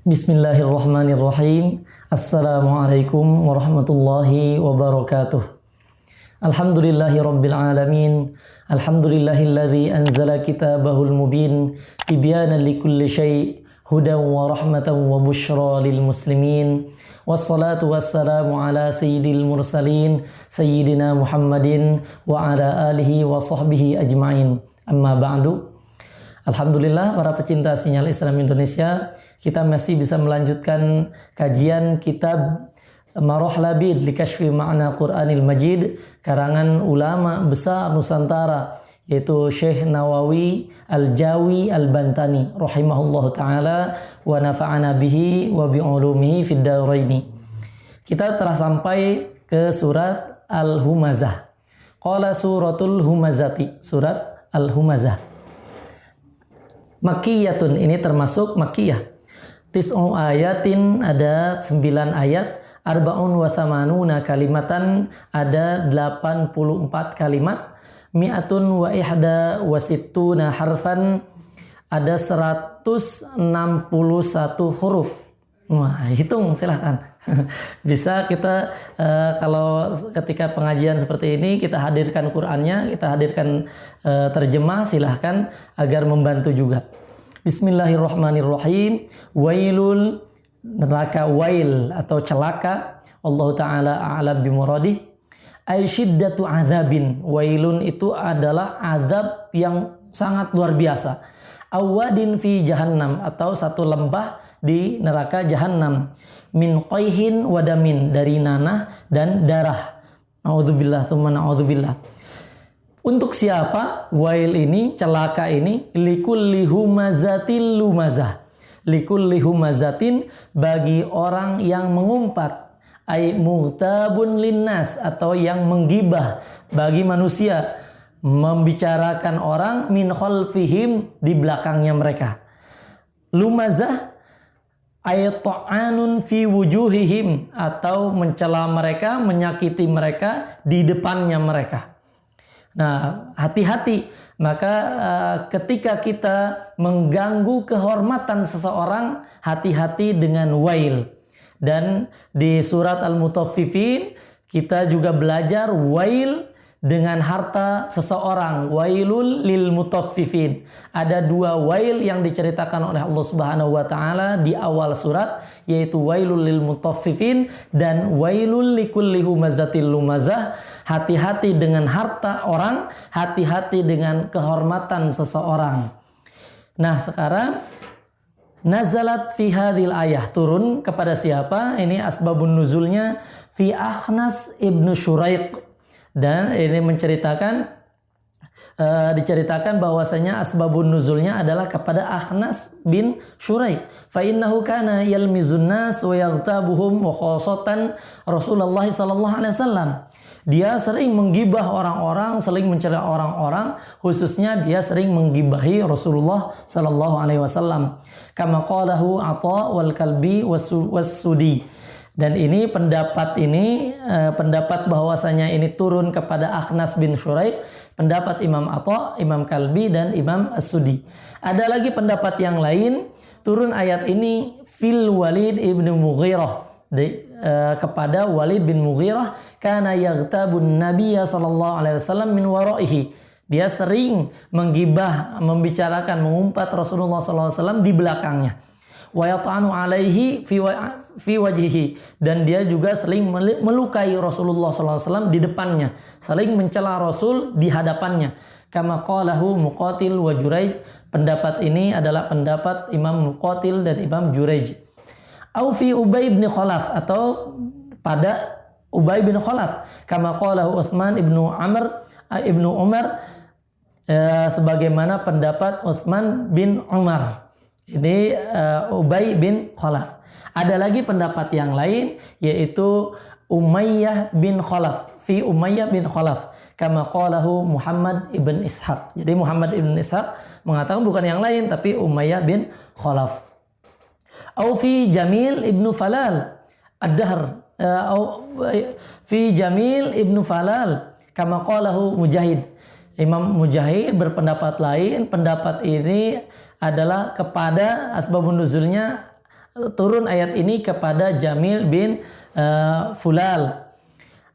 Bismillahirrahmanirrahim. Assalamualaikum warahmatullahi wabarakatuh. Alhamdulillahi rabbil alamin. Alhamdulillahilladzi anzala kitabahul mubin tibyanan likulli syai' hudan wa rahmatan wa busyra lil muslimin. Wassalatu wassalamu ala sayyidil mursalin sayyidina Muhammadin wa ala alihi wa sahbihi ajma'in. Amma ba'du. Alhamdulillah para pecinta Sinyal Islam Indonesia, kita masih bisa melanjutkan kajian kitab Maroh Labid li Kashfi Ma'na Qur'anil Majid karangan ulama besar Nusantara, yaitu Syekh Nawawi Al-Jawi Al-Bantani rahimahullah ta'ala wa nafa'ana bihi wa bi'ulumihi fid daraini. Kita telah sampai ke surat Al-Humazah. Qala suratul Humazati, surat Al-Humazah. Makkiyatun, ini termasuk Makkiyah. Tis'u ayatin, ada 9 ayat. Arba'un wa thamanuna kalimatan, ada 84 kalimat. Mi'atun wa ihda wa sittuna harfan, ada 161 huruf. Wah, hitung silahkan. Bisa kita kalau ketika pengajian seperti ini kita hadirkan Qur'annya, kita hadirkan terjemah, silahkan agar membantu juga. Bismillahirrahmanirrahim. Wailul, neraka wail atau celaka, Allah Ta'ala a'lam bimuradih. Ay syiddatu azabin. Wailun itu adalah azab yang sangat luar biasa. Awadin fi jahannam, atau satu lembah di neraka jahannam. Min qayhin wadamin, dari nanah dan darah. Na'udzubillah tsumma na'udzubillah. Untuk siapa wail ini, celaka ini? Likulli humazatil lumazah. Likulli humazatin, bagi orang yang mengumpat. Ay mughtabun linnas, atau yang menggibah bagi manusia, membicarakan orang min khalfihim, di belakangnya mereka. Lumazah ay ta'anun fi wujuhihim, atau mencela mereka, menyakiti mereka di depannya mereka. Nah, hati-hati. Maka ketika kita mengganggu kehormatan seseorang, hati-hati dengan wail. Dan di surat Al-Mutaffifin kita juga belajar wail dengan harta seseorang. Wailul lil mutaffifin. Ada 2 wail yang diceritakan oleh Allah Subhanahu wa taala di awal surat, yaitu wailul lil mutaffifin dan wailul likulli humazatil lumazah. Hati-hati dengan harta orang, hati-hati dengan kehormatan seseorang. Nah, sekarang nazalat fi hadhil ayah, turun kepada siapa? Ini asbabun nuzulnya fi Akhnas ibnu Syuraiq. Dan ini diceritakan bahwasanya asbabun nuzulnya adalah kepada Akhnas bin Syuraiq. Fa innahu kana yalmizun nas wa yaghtabuhum wa khosatan Rasulullah sallallahu alaihi wasallam. Dia sering menggibah orang-orang, sering mencela orang-orang, khususnya dia sering menggibahi Rasulullah sallallahu alaihi wasallam. Kama qalahu Atha wal Kalbi was Sudi. Dan ini pendapat bahwasanya ini turun kepada Akhnas bin Syuraiq, pendapat Imam Atha, Imam Kalbi dan Imam As-Sudi. Ada lagi pendapat yang lain, turun ayat ini fil Walid ibnu Mughirah, kepada Walid bin Mughirah, kana yaghtabun nabiyya sallallahu alaihi wasallam min waraihi. Dia sering menggibah, membicarakan, mengumpat Rasulullah sallallahu alaihi wasallam di belakangnya. Wa yata'anu alaihi fi wajhihi, dan dia juga sering melukai Rasulullah sallallahu alaihi wasallam di depannya, saling mencela Rasul di hadapannya. Kama qalahu Muqatil wa Juraij. Pendapat ini adalah pendapat Imam Muqatil dan Imam Juraij. Au fi Ubay bin Khalaf, atau pada Ubay bin Khalaf. Kama qalahu Utsman ibnu Umar, sebagaimana pendapat Utsman bin Umar. Ini Ubay bin Khalaf. Ada lagi pendapat yang lain, yaitu Umayyah bin Khalaf. Fi Umayyah bin Khalaf. Kama qalahu Muhammad ibn Ishaq. Jadi Muhammad ibn Ishaq mengatakan bukan yang lain, tapi Umayyah bin Khalaf. Au fi Jamil ibnu Falal ad-Dahr. Fi Jamil ibnu Falal. Kama qalahu Mujahid. Imam Mujahid berpendapat lain. Pendapat ini adalah kepada asbabun nuzulnya turun ayat ini kepada Jamil bin Fulal.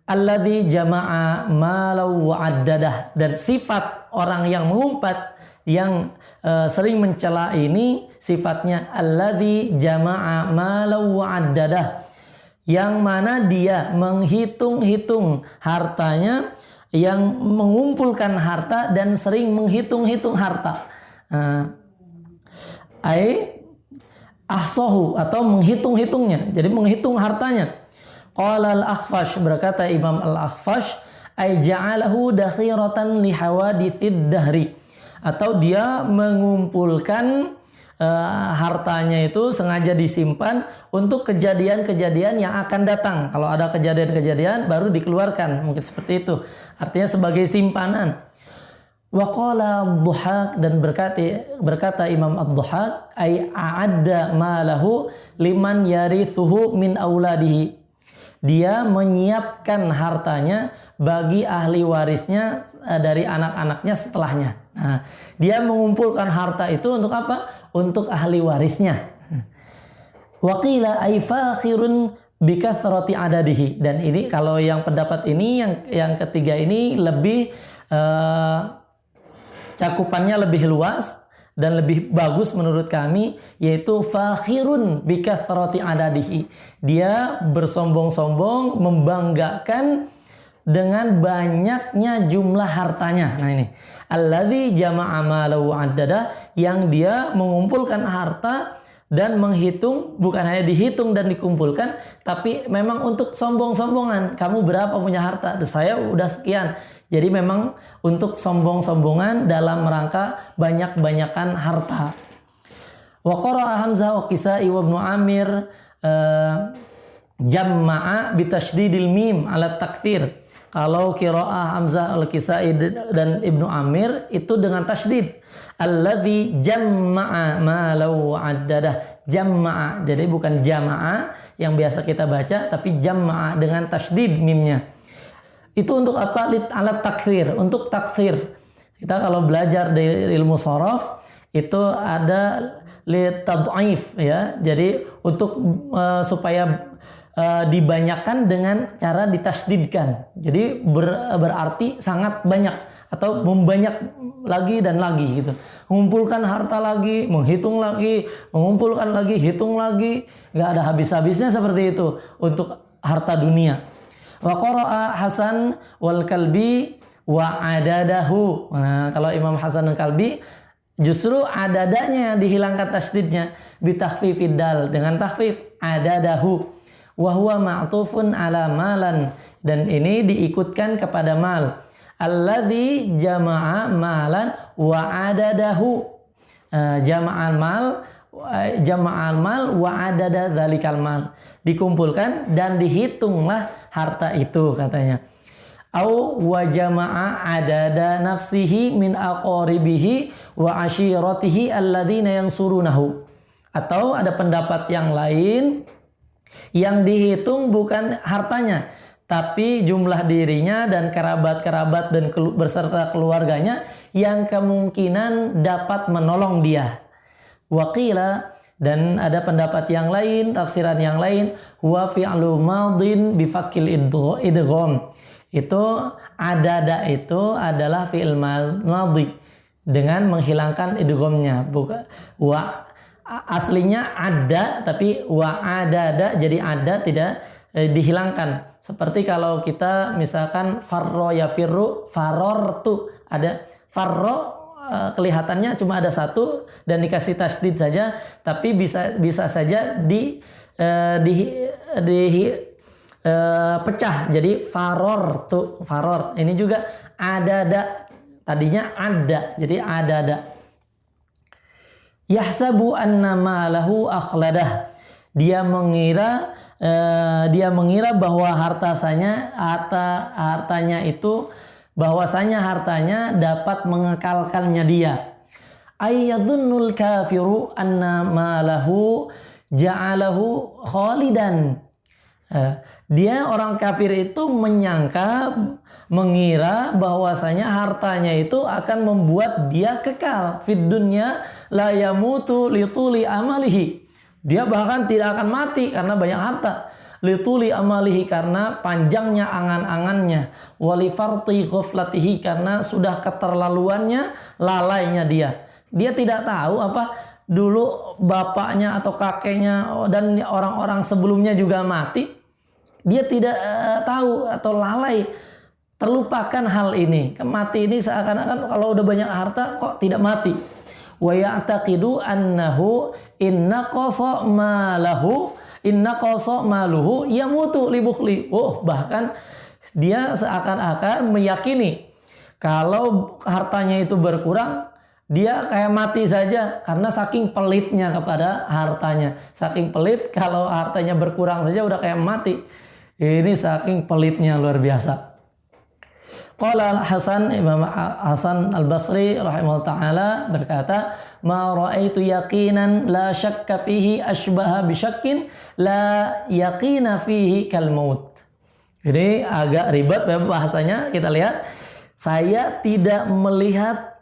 Alladzi jama'a malau wa'addadah, dan sifat orang yang mengumpat yang sering mencela ini sifatnya alladzi jama'a malau wa'addadah, yang mana dia menghitung-hitung hartanya, yang mengumpulkan harta dan sering menghitung-hitung harta. Ahsahu, atau menghitung-hitungnya, jadi menghitung hartanya. Qala al-Akhfash, berkata Imam al-Akhfash, ay ja'alahu dakhiratan li hawadithid dahri, atau dia mengumpulkan hartanya itu sengaja disimpan untuk kejadian-kejadian yang akan datang. Kalau ada kejadian-kejadian baru dikeluarkan, mungkin seperti itu. Artinya sebagai simpanan. Wa qala ad-Dhahhak, dan berkata Imam ad-Dhahhak, ay a'adda malahu liman yarithuhu min auladihi. Dia menyiapkan hartanya bagi ahli warisnya dari anak-anaknya setelahnya. Nah, dia mengumpulkan harta itu untuk apa? Untuk ahli warisnya. Waqila ay fakhirun bikathrati adadihi. Dan ini kalau yang pendapat ini yang ketiga ini lebih cakupannya lebih luas dan lebih bagus menurut kami, yaitu fakhirun bikathrati adadihi. Dia bersombong-sombong, membanggakan dengan banyaknya jumlah hartanya. Nah ini, alladzi jama'a malahu addadah, yang dia mengumpulkan harta dan menghitung, bukan hanya dihitung dan dikumpulkan, tapi memang untuk sombong-sombongan. Kamu berapa punya harta? Saya udah sekian. Jadi memang untuk sombong-sombongan dalam rangka banyak-banyakan harta. Wa qara'a Hamzah wa Kisai wa Ibnu Amir jamma'a bitasydidil mim ala takthir. Kalau qiraah Hamzah al-Kisai dan Ibnu Amir itu dengan tasydid. Alladzi jamma'a malau addadah. Jamma'a. Jadi bukan jama'a yang biasa kita baca, tapi jamma'a dengan tasydid mimnya. Itu untuk apa? Alat takfir, untuk takfir. Kita kalau belajar di ilmu sharaf itu ada litad'if, ya. Jadi untuk supaya dibanyakan dengan cara ditasdidkan. Jadi berarti sangat banyak atau membanyak lagi dan lagi gitu. Mengumpulkan harta lagi, menghitung lagi, mengumpulkan lagi, hitung lagi, nggak ada habis-habisnya seperti itu untuk harta dunia. Wa qara'a Hasan wal Kalbi wa adadahu. Nah, kalau Imam Hasan dan Kalbi justru adadanya dihilangkan tasdidnya bitakhfifid dal, dengan takhfif adadahu. Wa huwa ma'tufun ala malan, dan ini diikutkan kepada mal. Alladzi jama'a malan wa adadahu. Jama'al mal wa adada dzalikal mal. Dikumpulkan dan dihitunglah harta itu, katanya. Au wa jama'a adada nafsihi min aqaribihi wa ashiratihi alladzina yansurunahu. Atau ada pendapat yang lain yang dihitung bukan hartanya, tapi jumlah dirinya dan kerabat-kerabat dan berserta keluarganya yang kemungkinan dapat menolong dia. Waqila, dan ada pendapat yang lain, tafsiran yang lain, huwa fi'lu madin bifakil idgham. Itu adada itu adalah fi'il madhi dengan menghilangkan idghamnya. Bukan aslinya ada, tapi wa adada, jadi ada tidak dihilangkan. Seperti kalau kita misalkan farro yafirru, farortu, ada farro kelihatannya cuma ada satu dan dikasih tasdid saja, tapi bisa saja pecah jadi faror. Ini juga adada, tadinya ada jadi adada. Yahsabu anna malahu akhladah. Dia mengira bahwa hartanya itu, bahwasanya hartanya dapat mengekalkannya dia. Ayyadhunnul kafiru anna malahu ja'alahu khalidan. Dia orang kafir itu mengira bahwasanya hartanya itu akan membuat dia kekal fid dunya la yamutu lituli amalihi. Dia bahkan tidak akan mati karena banyak harta. Lituli amalihi, karena panjangnya angan-angannya. Walifarti ghaflatihi, karena sudah keterlaluannya, lalainya dia. Dia tidak tahu apa dulu bapaknya atau kakeknya dan orang-orang sebelumnya juga mati. Dia tidak tahu atau lalai, terlupakan hal ini. Mati ini seakan-akan kalau udah banyak harta kok tidak mati. Wa ya'taqidu annahu inna qasa maluhu yamutu li bukhli. Bahkan dia seakan-akan meyakini kalau hartanya itu berkurang, dia kayak mati saja karena saking pelitnya kepada hartanya. Saking pelit, kalau hartanya berkurang saja udah kayak mati. Ini saking pelitnya luar biasa. Qala Imam Hasan Al-Basri rahimahullah ta'ala berkata, ma ra'aitu yaqinan la syakka fihi ashbaha bisyakkin la yaqina fihi kal maut. Ini agak ribet bahasanya, kita lihat. Saya tidak melihat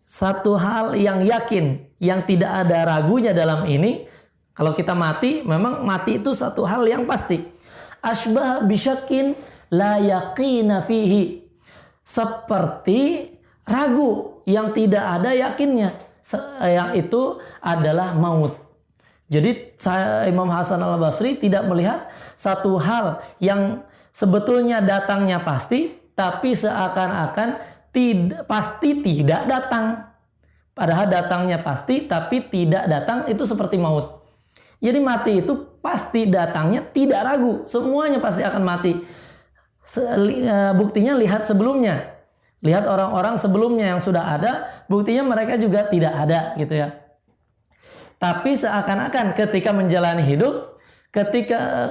satu hal yang yakin, yang tidak ada ragunya dalam ini. Kalau kita mati, memang mati itu satu hal yang pasti. Ashbaha bisyakkin la yaqina fihi, seperti ragu yang tidak ada yakinnya, yang itu adalah maut. Jadi Imam Hasan Al-Basri tidak melihat satu hal yang sebetulnya datangnya pasti, tapi seakan-akan pasti tidak datang. Padahal datangnya pasti, tapi tidak datang, itu seperti maut. Jadi mati itu pasti datangnya, tidak ragu, semuanya pasti akan mati. Buktinya lihat sebelumnya, lihat orang-orang sebelumnya yang sudah ada, buktinya mereka juga tidak ada gitu ya. Tapi seakan-akan ketika menjalani hidup,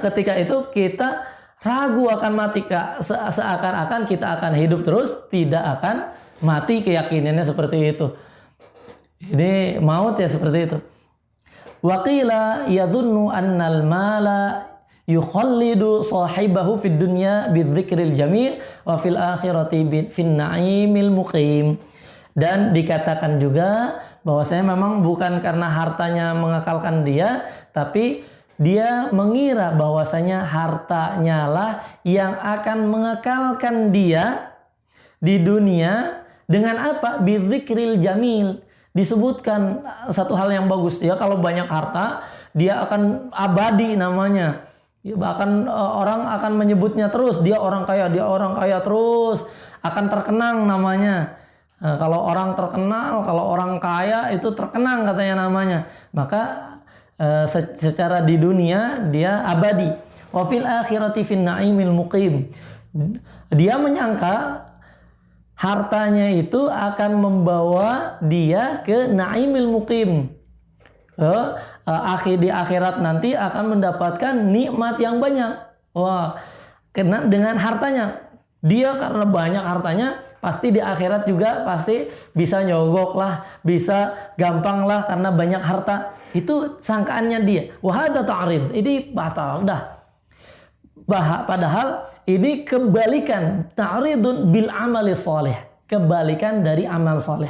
ketika itu kita ragu akan mati, seakan-akan kita akan hidup terus, tidak akan mati, keyakinannya seperti itu. Ini maut ya seperti itu. Waqila yadhunnu annal mala yukhallidu sahibahu fid dunya bidzikril jamil wa fil akhirati fin na'imil muqim. Dan dikatakan juga bahwasanya memang bukan karena hartanya mengekalkan dia, tapi dia mengira bahwasanya hartanya lah yang akan mengekalkan dia di dunia. Dengan apa? Bidzikril jamil. Disebutkan satu hal yang bagus. Dia kalau banyak harta, dia akan abadi namanya. Bahkan orang akan menyebutnya terus, dia orang kaya terus, akan terkenang namanya. Kalau orang terkenal, kalau orang kaya itu terkenang katanya namanya. Maka secara di dunia dia abadi. Wa fil akhirati fin na'imil muqim. Dia menyangka hartanya itu akan membawa dia ke na'imil muqim. Di akhirat nanti akan mendapatkan nikmat yang banyak. Karena dengan hartanya, dia karena banyak hartanya, pasti di akhirat juga pasti bisa nyogok lah, bisa gampang lah karena banyak harta. Itu sangkaannya dia. Wahada ta'rid, ini batal dah. Padahal ini kebalikan, ta'ridun bil amali soleh, kebalikan dari amal soleh.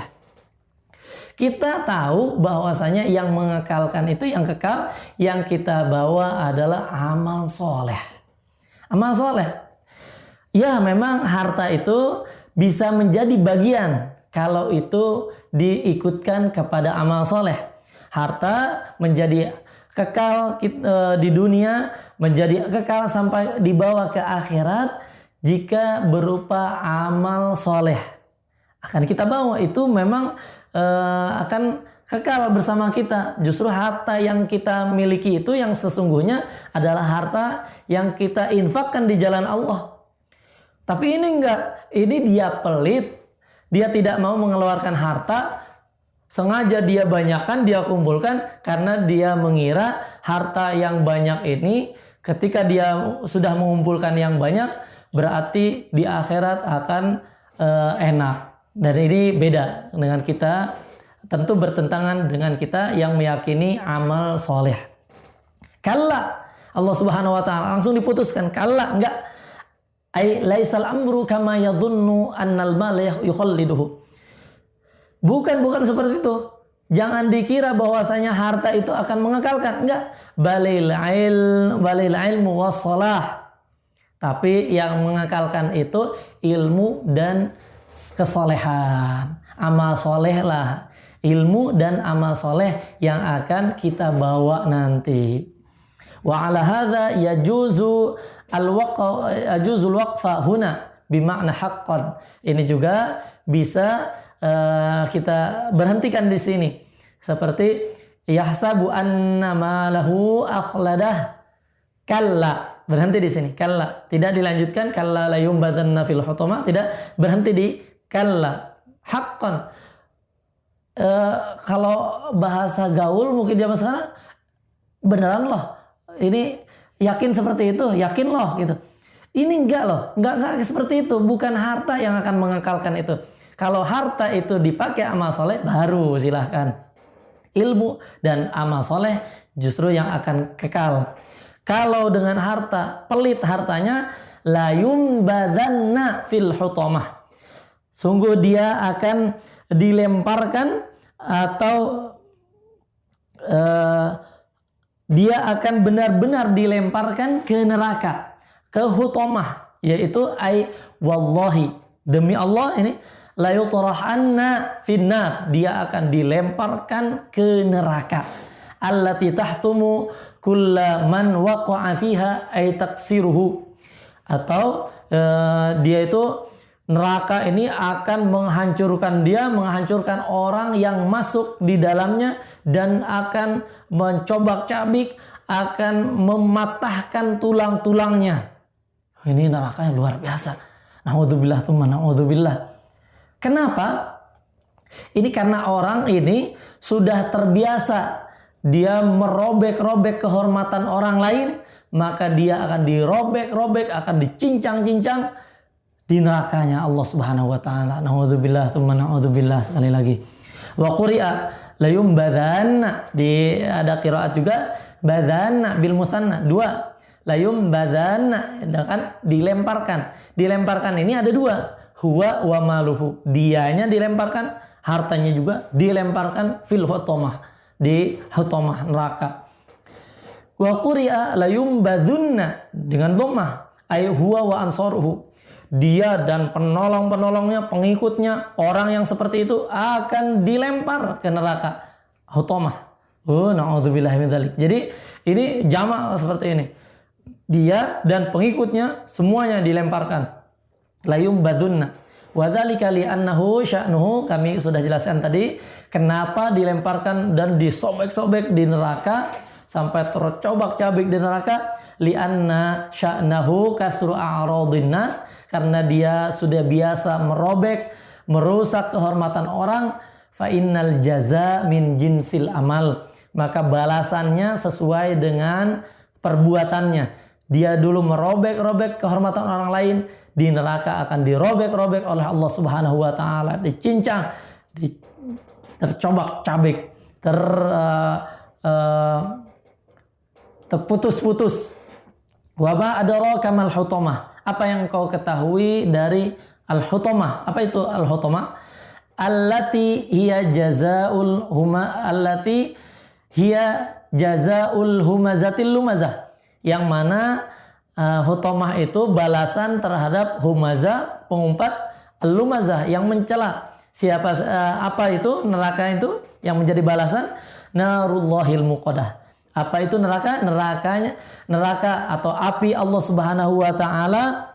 Kita tahu bahwasanya yang mengekalkan itu, yang kekal, yang kita bawa adalah amal soleh. Amal soleh. Ya memang harta itu bisa menjadi bagian kalau itu diikutkan kepada amal soleh. Harta menjadi kekal di dunia, menjadi kekal sampai dibawa ke akhirat jika berupa amal soleh. Akan kita bawa, itu memang akan kekal bersama kita. Justru harta yang kita miliki itu yang sesungguhnya adalah harta yang kita infakkan di jalan Allah. Tapi ini enggak, ini dia pelit, dia tidak mau mengeluarkan harta, sengaja dia banyakkan, dia kumpulkan karena dia mengira harta yang banyak ini ketika dia sudah mengumpulkan yang banyak berarti di akhirat akan enak. Dan ini beda dengan kita, tentu bertentangan dengan kita yang meyakini amal soleh. Kalla, Allah Subhanahu wa taala langsung diputuskan, kalla, enggak. Ai laisal amru kama yadhunnu annal mal yukhalliduhu. Bukan seperti itu. Jangan dikira bahwasanya harta itu akan mengekalkan. Enggak. Balil ilmu wassalah. Tapi yang mengekalkan itu ilmu dan kesolehan. Amal soleh lah. Ilmu dan amal soleh yang akan kita bawa nanti. Wa ala hadza yajuzu al-waqful waqfa huna bima'na haqqan. Ini juga bisa kita berhentikan di sini. Seperti yahsabu anna malahu akhladah. Kalla, berhenti di sini. Kalla, tidak dilanjutkan kalla la yumbadanna fil hutamah, tidak, berhenti di kalla. Haqqan. Kalau bahasa gaul mungkin zaman sekarang, beneran loh. Ini yakin seperti itu, yakin loh gitu. Ini enggak loh, enggak seperti itu. Bukan harta yang akan mengekalkan itu. Kalau harta itu dipakai amal soleh, baru silahkan. Ilmu dan amal soleh justru yang akan kekal. Kalau dengan harta, pelit hartanya, la yumbadanna fil hutamah. Sungguh dia akan dilemparkan atau dia akan benar-benar dilemparkan ke neraka, ke hutamah, yaitu wallahi, demi Allah ini, la yutrahanna finnar, dia akan dilemparkan ke neraka. Allati tahtumu kulla man waqa'a fiha ay taksiruhu. Atau dia itu, neraka ini akan menghancurkan dia, menghancurkan orang yang masuk di dalamnya, dan akan mencobak-cabik, akan mematahkan tulang-tulangnya. Ini neraka yang luar biasa. Na'udzubillah tsumma na'udzubillah. Kenapa? Ini karena orang ini sudah terbiasa dia merobek-robek kehormatan orang lain, maka dia akan dirobek-robek, akan dicincang-cincang di nerakanya Allah Subhanahu wa taala. Na'udzubillah tsumma na'udzubillah, sekali lagi. Wa quri'a la yumbadanna, ada qiraat juga badanna bil musanna, dua. La yumbadanna, kan dilemparkan. Dilemparkan ini ada dua. Huwa wa maluhu, dianya dilemparkan, hartanya juga dilemparkan fil hutamah, di hutamah neraka. Wa quri'a la yumbadunna dengan dhammah, ay huwa wa ansaruhu, dia dan penolong-penolongnya, pengikutnya, orang yang seperti itu akan dilempar ke neraka hutamah. Na'udzubillah min dzalik. Jadi ini jamak seperti ini, dia dan pengikutnya semuanya dilemparkan. Layum badunna wadzalika li'annahu sya'nuhu, kami sudah jelaskan tadi kenapa dilemparkan dan disobek-sobek di neraka sampai tercobak-cabik di neraka. Li'anna sya'nahu kasru a'radhin nas, karena dia sudah biasa merobek, merusak kehormatan orang. Fa innal jaza min jinsil amal, maka balasannya sesuai dengan perbuatannya. Dia dulu merobek-robek kehormatan orang lain, di neraka akan dirobek-robek oleh Allah Subhanahu wa taala, dicincang, tercobak-cabik, terputus-putus. Wa ma adraka mal hutamah, apa yang kau ketahui dari al-hutamah? Apa itu al-hutamah? Allati hiya jazaul humazatil lumazah, yang mana hutamah itu balasan terhadap humazah, pengumpat, lumazah yang mencela. Siapa apa itu neraka itu yang menjadi balasan? Narullahil muqadah. Apa itu neraka? Neraka atau api Allah Subhanahu wa taala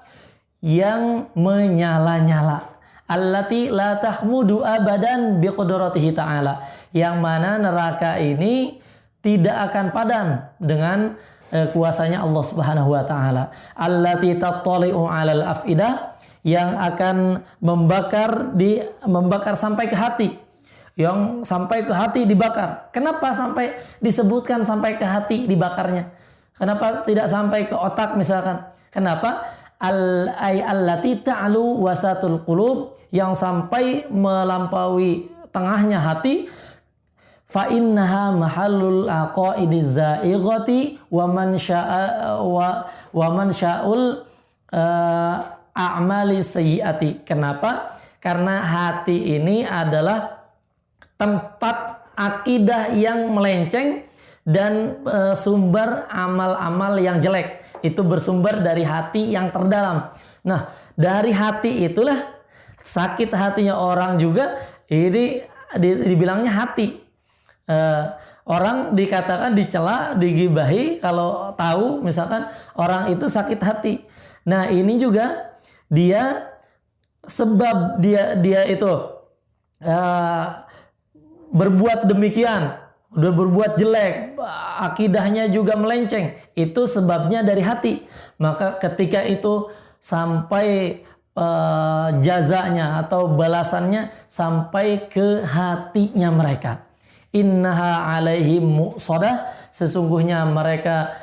yang menyala-nyala. Allati la tahmudu abadan biqudratihi ta'ala, yang mana neraka ini tidak akan padam dengan kuasanya Allah Subhanahu wa taala. Allati tattali'u 'alal afidah, yang akan membakar sampai ke hati. Yang sampai ke hati dibakar. Kenapa sampai disebutkan sampai ke hati dibakarnya? Kenapa tidak sampai ke otak misalkan? Kenapa? Allati ta'lu wasatul qulub, yang sampai melampaui tengahnya hati. Fa innaha mahallul aqaidiz zaighati wa man sya'ul a'mali sayyiati. Kenapa? Karena hati ini adalah tempat akidah yang melenceng dan sumber amal-amal yang jelek. Itu bersumber dari hati yang terdalam. Nah, dari hati itulah sakit hatinya orang juga ini dibilangnya hati. Orang dikatakan dicela, digibahi kalau tahu misalkan orang itu sakit hati. Nah, ini juga sebab dia itu berbuat demikian, udah berbuat jelek, akidahnya juga melenceng, itu sebabnya dari hati. Maka ketika itu sampai jazanya atau balasannya sampai ke hatinya mereka. Innaha alaihim muqsadah, sesungguhnya mereka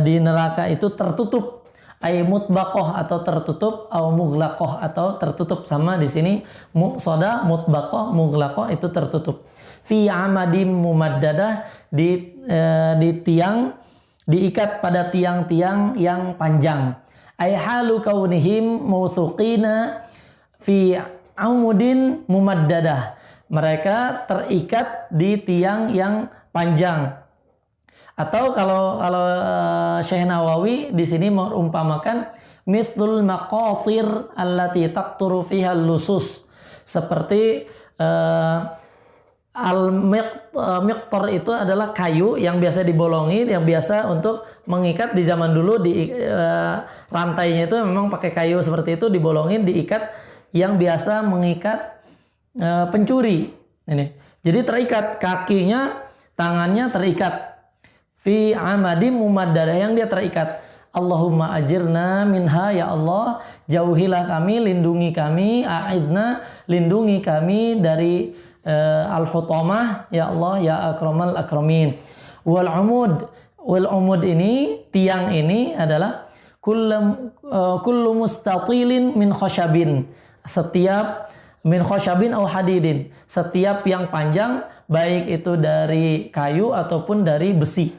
di neraka itu tertutup. Ay mutbaqoh atau tertutup, au mughlaqoh atau tertutup. Sama di sini muqsadah, mutbaqoh, mughlaqoh itu tertutup. Fi amadim mumaddadah, di tiang, diikat pada tiang-tiang yang panjang. Ay halu kaunihim mawthuqina fi amudin mumaddadah. Mereka terikat di tiang yang panjang. Atau kalau Syekh Nawawi di sini merumpamakan mithlul maqatir allati taqturu fiha lusus, seperti al-miqtar itu adalah kayu yang biasa dibolongi, yang biasa untuk mengikat di zaman dulu di rantainya itu memang pakai kayu seperti itu, dibolongin, diikat, yang biasa mengikat pencuri. Ini. Jadi terikat kakinya, tangannya terikat. Fi amadim mumaddadah, yang dia terikat. Allahumma ajirna minha, ya Allah, jauhilah kami, lindungi kami, a'idna, lindungi kami dari al-hutamah, ya Allah, ya akramal akramin. Wal umud ini, tiang ini adalah kullu mustatilin min khashabin. Setiap min khashabin au hadidin, setiap yang panjang, baik itu dari kayu ataupun dari besi.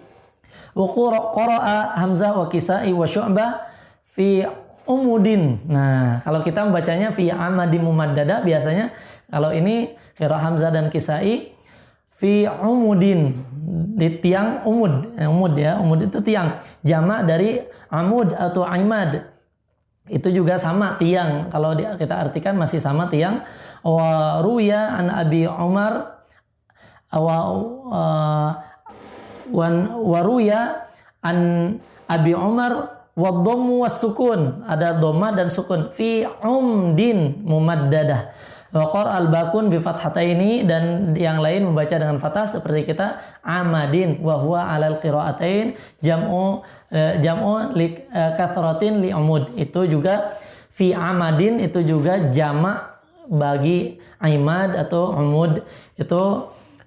Wa qara'a Hamzah wa Kisai wa Syu'bah fi umudin. Nah, kalau kita membacanya fi amadim mumaddada, biasanya kalau ini qiraah Hamzah dan Kisai fi umudin, di tiang umud. Umud ya, umud itu tiang. Jamak dari amud atau aimad. Itu juga sama tiang. Kalau kita artikan masih sama tiang. Wa ruya an Abi Umar waruya an Abi Umar wa dhammu was sukun, ada dhamma dan sukun, fi umdin mumaddadah. Wa qara al-bakun bi fathataini, dan yang lain membaca dengan fathah seperti kita amadin, wa huwa alal qira'atain jam'u li kathratin li umud. Itu juga fi amadin, itu juga jamak bagi aimad atau umud, itu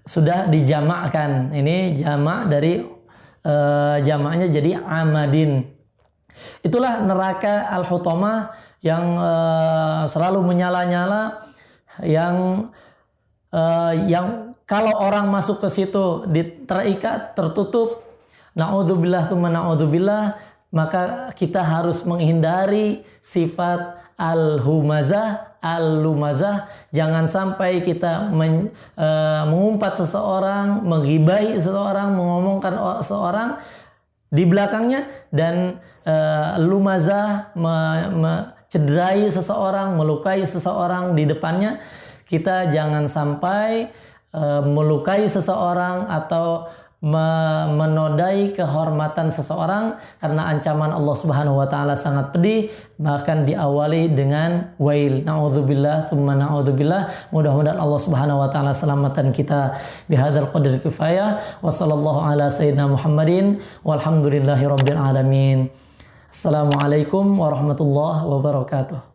sudah dijamakkan. Ini jamak dari jamaknya jadi amadin. Itulah neraka al-hutamah yang selalu menyala-nyala, yang kalau orang masuk ke situ terikat, tertutup, naudzubillah tsumma naudzubillah, maka kita harus menghindari sifat al-humazah, al-lumazah. Jangan sampai kita mengumpat seseorang, menggibahi seseorang, mengomongkan seseorang di belakangnya, dan lumazah, cederai seseorang, melukai seseorang di depannya. Kita jangan sampai melukai seseorang atau menodai kehormatan seseorang, karena ancaman Allah Subhanahu wa taala sangat pedih, bahkan diawali dengan wail. Nauzubillah tsumma naudzubillah. Mudah-mudahan Allah Subhanahu wa taala selamatkan kita. Bihadzal qadri kifayah. Wa sallallahu ala sayyidina Muhammadin walhamdulillahirabbil alamin. Assalamualaikum warahmatullahi wabarakatuh.